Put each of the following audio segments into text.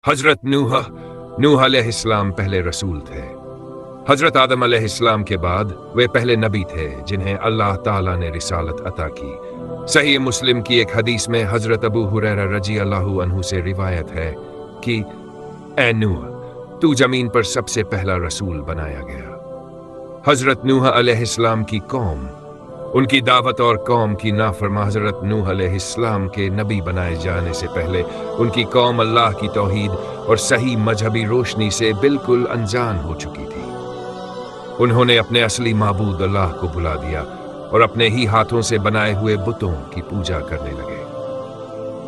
हजरत नूह अलैहिस्सलाम पहले रसूल थे। हजरत आदम अलैहिस्सलाम के बाद वे पहले नबी थे जिन्हें अल्लाह ताला ने रिसालत अता की। सही मुस्लिम की एक हदीस में हजरत अबू हुरैरा रजी अल्लाहु अन्हु से रिवायत है कि ए नूह, तू जमीन पर सबसे पहला रसूल बनाया गया। हजरत नूह अलैहिस्सलाम की कौम, उनकी दावत और कौम की नाफरमा हजरत नूह अलैहिस्सलाम के नबी बनाए जाने से पहले उनकी कौम अल्लाह की तौहीद और सही मजहबी रोशनी से बिल्कुल अनजान हो चुकी थी। उन्होंने अपने असली माबूद अल्लाह को भुला दिया और अपने ही हाथों से बनाए हुए बुतों की पूजा करने लगे।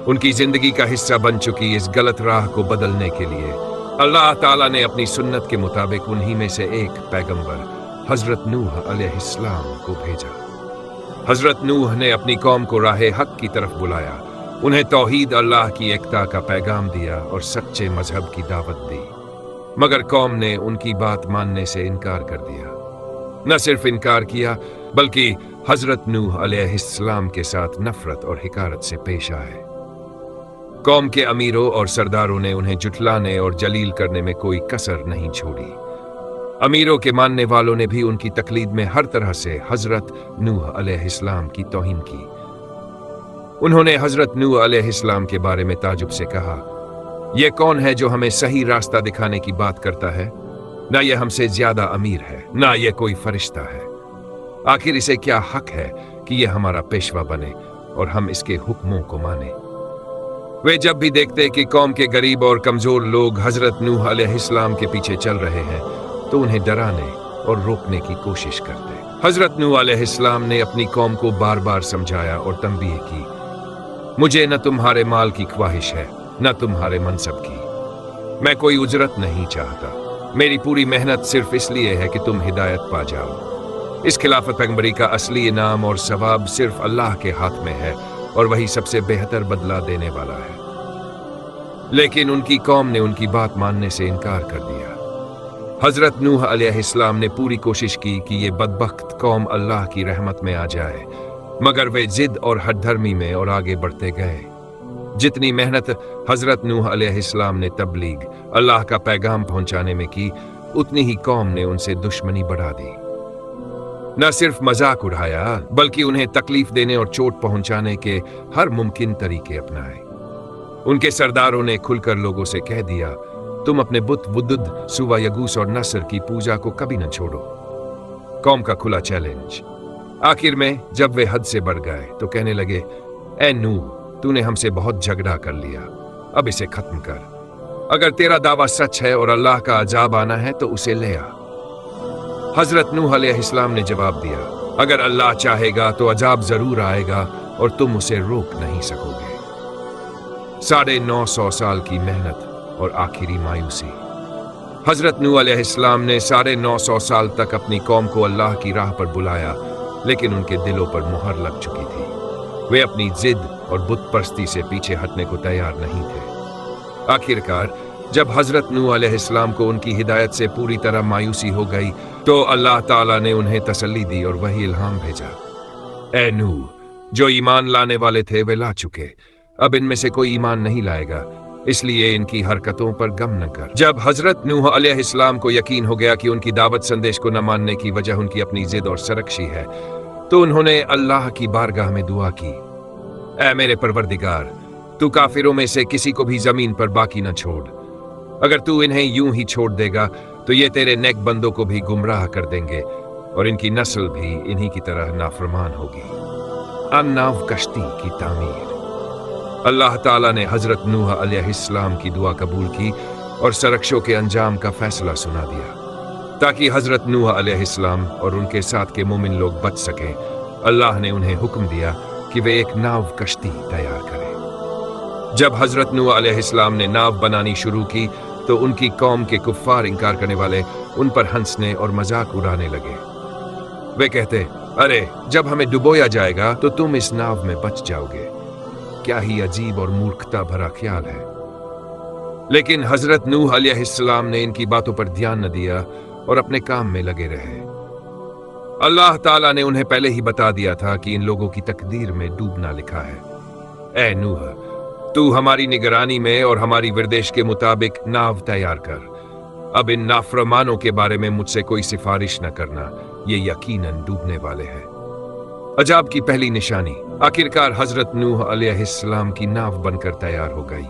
उनकी जिंदगी का हिस्सा बन चुकी इस गलत राह को बदलने के लिए अल्लाह ताला ने अपनी सुन्नत के मुताबिक उन्हीं में से एक पैगंबर हजरत नूह अलैहिस्सलाम को भेजा। हजरत नूह ने अपनी कौम को राहे हक की तरफ बुलाया, उन्हें तौहीद अल्लाह की एकता का पैगाम दिया और सच्चे मजहब की दावत दी, मगर कौम ने उनकी बात मानने से इनकार कर दिया। न सिर्फ इनकार किया बल्कि हजरत नूह अलैहिस्सलाम के साथ नफरत और हिकारत से पेश आए। कौम के अमीरों और सरदारों ने उन्हें जुटलाने और जलील करने में कोई कसर नहीं छोड़ी। अमीरों के मानने वालों ने भी उनकी तकलीद में हर तरह से हजरत नूह अलैहिस्सलाम की तौहीन की। उन्होंने हजरत नूह अलैहिस्सलाम के बारे में ताजुब से कहा, यह कौन है जो हमें सही रास्ता दिखाने की बात करता है? ना यह हमसे ज्यादा अमीर है, ना यह कोई फरिश्ता है। आखिर इसे क्या हक है कि यह हमारा पेशवा बने और हम इसके हुक्मों को माने? वे जब भी देखते कि कौम के गरीब और कमजोर लोग हजरत नूह अलैहिस्सलाम के पीछे चल रहे हैं तो उन्हें डराने और रोकने की कोशिश करते। हजरत नूह अलैहिस्सलाम ने अपनी कौम को बार बार समझाया और तंबीह की, मुझे न तुम्हारे माल की ख्वाहिश है न तुम्हारे मनसब की। मैं कोई उजरत नहीं चाहता। मेरी पूरी मेहनत सिर्फ इसलिए है कि तुम हिदायत पा जाओ। इस खिलाफत पैगंबरी का असली इनाम और सवाब सिर्फ अल्लाह के हाथ में है और वही सबसे बेहतर बदला देने वाला है। लेकिन उनकी कौम ने उनकी बात मानने से इनकार कर दिया। हजरत नूह अलैहिस्सलाम ने पूरी कोशिश की कि ये बदबख्त कौम अल्लाह की रहमत में आ जाए, मगर वे जिद और हठधर्मी में और आगे बढ़ते गए। जितनी मेहनत हजरत नूह अलैहिस्सलाम ने तबलीग अल्लाह का पैगाम पहुंचाने में की, उतनी ही कौम ने उनसे दुश्मनी बढ़ा दी। न सिर्फ मजाक उड़ाया बल्कि उन्हें तकलीफ देने और चोट पहुंचाने के हर मुमकिन तरीके अपनाए। उनके सरदारों ने खुलकर लोगों से कह दिया, तुम अपने बुत वुद्दुद, सुवा यगूस और नसर की पूजा को कभी न छोड़ो। कौम का खुला चैलेंज। आखिर में जब वे हद से बढ़ गए तो कहने लगे, ए नूह, तूने हमसे बहुत झगड़ा कर लिया, अब इसे खत्म कर। अगर तेरा दावा सच है और अल्लाह का अजाब आना है तो उसे ले आ। हजरत नूह अलैहिस्सलाम ने जवाब दिया, अगर अल्लाह चाहेगा तो अजाब जरूर आएगा और तुम उसे रोक नहीं सकोगे। 950 साल की मेहनत और आखिरी मायूसी। हजरत नूह अलैहिस्सलाम ने 950 साल तक अपनी कौम को अल्लाह की राह पर बुलाया, लेकिन उनके दिलों पर मुहर लग चुकी थी। वे अपनी जिद और बुत परस्ती से पीछे हटने को तैयार नहीं थे। आखिरकार जब हजरत नूह अलैहिस्सलाम को उनकी हिदायत से पूरी तरह मायूसी हो गई तो अल्लाह ताला ने उन्हें तसल्ली दी और वही इल्हाम भेजा, ए नूह, जो ईमान लाने वाले थे वे ला चुके, अब इनमें से कोई ईमान नहीं लाएगा, इसलिए इनकी हरकतों पर गम न कर। जब हजरत नूह अलैहिस्सलाम को यकीन हो गया कि उनकी दावत संदेश को न मानने की वजह उनकी अपनी जिद और सरकशी है, तो उन्होंने अल्लाह की बारगाह में दुआ की, ऐ मेरे परवरदिगार, तू काफिरों में से किसी को भी जमीन पर बाकी न छोड़। अगर तू इन्हें यूं ही छोड़ देगा तो ये तेरे नेक बंदों को भी गुमराह कर देंगे और इनकी नस्ल भी इन्हीं की तरह नाफरमान होगी। अन्नाव कश्ती की तामीर। अल्लाह ताला ने हजरत नूह अलैहिस्सलाम की दुआ कबूल की और सरकशों के अंजाम का फैसला सुना दिया ताकि हजरत नूह अलैहिस्सलाम और उनके साथ के मोमिन लोग बच सकें। अल्लाह ने उन्हें हुक्म दिया कि वे एक नाव कश्ती तैयार करें। जब हजरत नूह अलैहिस्सलाम ने नाव बनानी शुरू की तो उनकी कौम के कुफ्फार इंकार करने वाले उन पर हंसने और मजाक उड़ाने लगे। वे कहते, अरे जब हमें डुबोया जाएगा तो तुम इस नाव में बच जाओगे। क्या ही अजीब और मूर्खता भरा ख्याल है। लेकिन हजरत नूह अलैहिस्सलाम ने इनकी बातों पर ध्यान न दिया और अपने काम में लगे रहे। अल्लाह ताला ने उन्हें पहले ही बता दिया था कि इन लोगों की तकदीर में डूबना लिखा है। ए नूह, تو ہماری نگرانی میں اور ہماری وردیش کے مطابق ناو تیار کر۔ اب ان نافرمانوں کے بارے میں مجھ سے کوئی سفارش نہ کرنا، یہ یقیناً ڈوبنے والے ہیں۔ عجاب کی پہلی نشانی، آخرکار حضرت نوح علیہ السلام کی ناو بن کر تیار ہو گئی۔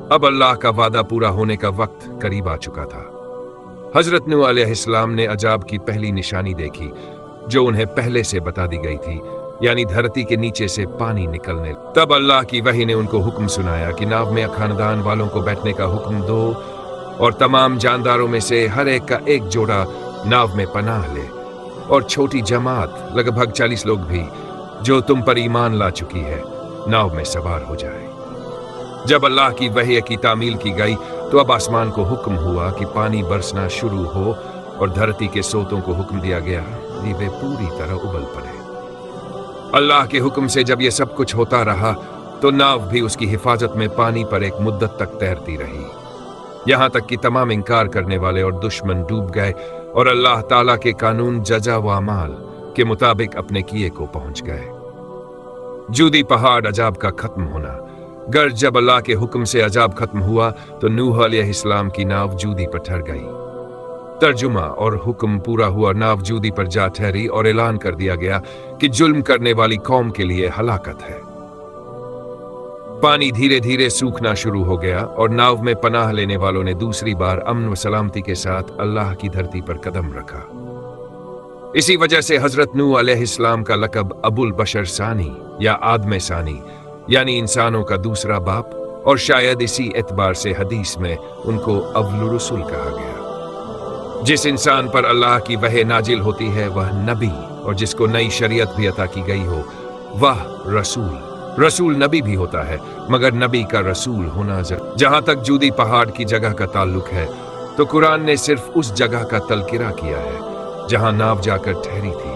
اب اللہ کا وعدہ پورا ہونے کا وقت قریب آ چکا تھا۔ حضرت نوح علیہ السلام نے عجاب کی پہلی نشانی دیکھی جو انہیں پہلے سے بتا دی گئی تھی، یعنی دھرتی کے نیچے سے پانی نکلنے۔ تب اللہ کی وحی نے ان کو حکم سنایا کہ ناو میں خاندان والوں کو بیٹھنے کا حکم دو اور تمام جانداروں میں سے ہر ایک کا ایک جوڑا ناو میں پناہ لے، اور چھوٹی جماعت لگ بھگ 40 لوگ بھی جو تم پر ایمان لا چکی ہے ناو میں سوار ہو جائے۔ جب اللہ کی وحی کی تعمیل کی گئی تو اب آسمان کو حکم ہوا کہ پانی برسنا شروع ہو، اور دھرتی کے سوتوں کو حکم دیا گیا کہ وہ پوری طرح ابل پڑے۔ اللہ کے حکم سے جب یہ سب کچھ ہوتا رہا تو ناو بھی اس کی حفاظت میں پانی پر ایک مدت تک تیرتی رہی، یہاں تک کہ تمام انکار کرنے والے اور دشمن ڈوب گئے اور اللہ تعالیٰ کے قانون جزا و اعمال کے مطابق اپنے کیے کو پہنچ گئے۔ جودی پہاڑ عذاب کا ختم ہونا۔ گر جب اللہ کے حکم سے عذاب ختم ہوا تو نوح علیہ السلام کی ناو جودی پر ٹھہر گئی۔ ترجمہ اور حکم پورا ہوا، ناو جودی پر جا ٹھہری اور اعلان کر دیا گیا کہ ظلم کرنے والی قوم کے لیے ہلاکت ہے۔ پانی دھیرے دھیرے سوکھنا شروع ہو گیا اور ناو میں پناہ لینے والوں نے دوسری بار امن و سلامتی کے ساتھ اللہ کی دھرتی پر قدم رکھا۔ اسی وجہ سے حضرت نوح علیہ السلام کا لقب ابو البشر ثانی یا آدم ثانی، یعنی انسانوں کا دوسرا باپ، اور شاید اسی اعتبار سے حدیث میں ان کو اول رسول کہا گیا۔ جس انسان پر اللہ کی وحی نازل ہوتی ہے وہ نبی، اور جس کو نئی شریعت بھی عطا کی گئی ہو وہ رسول۔ رسول نبی بھی ہوتا ہے مگر نبی کا رسول ہونا جہاں تک جودی پہاڑ کی جگہ کا تعلق ہے تو قرآن نے صرف اس جگہ کا تذکرہ کیا ہے جہاں ناو جا کر ٹھہری تھی۔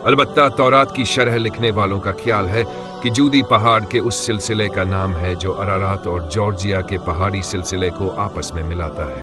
البتہ تورات کی شرح لکھنے والوں کا خیال ہے کہ جودی پہاڑ کے اس سلسلے کا نام ہے جو ارارات اور جارجیا کے پہاڑی سلسلے کو آپس میں ملاتا ہے۔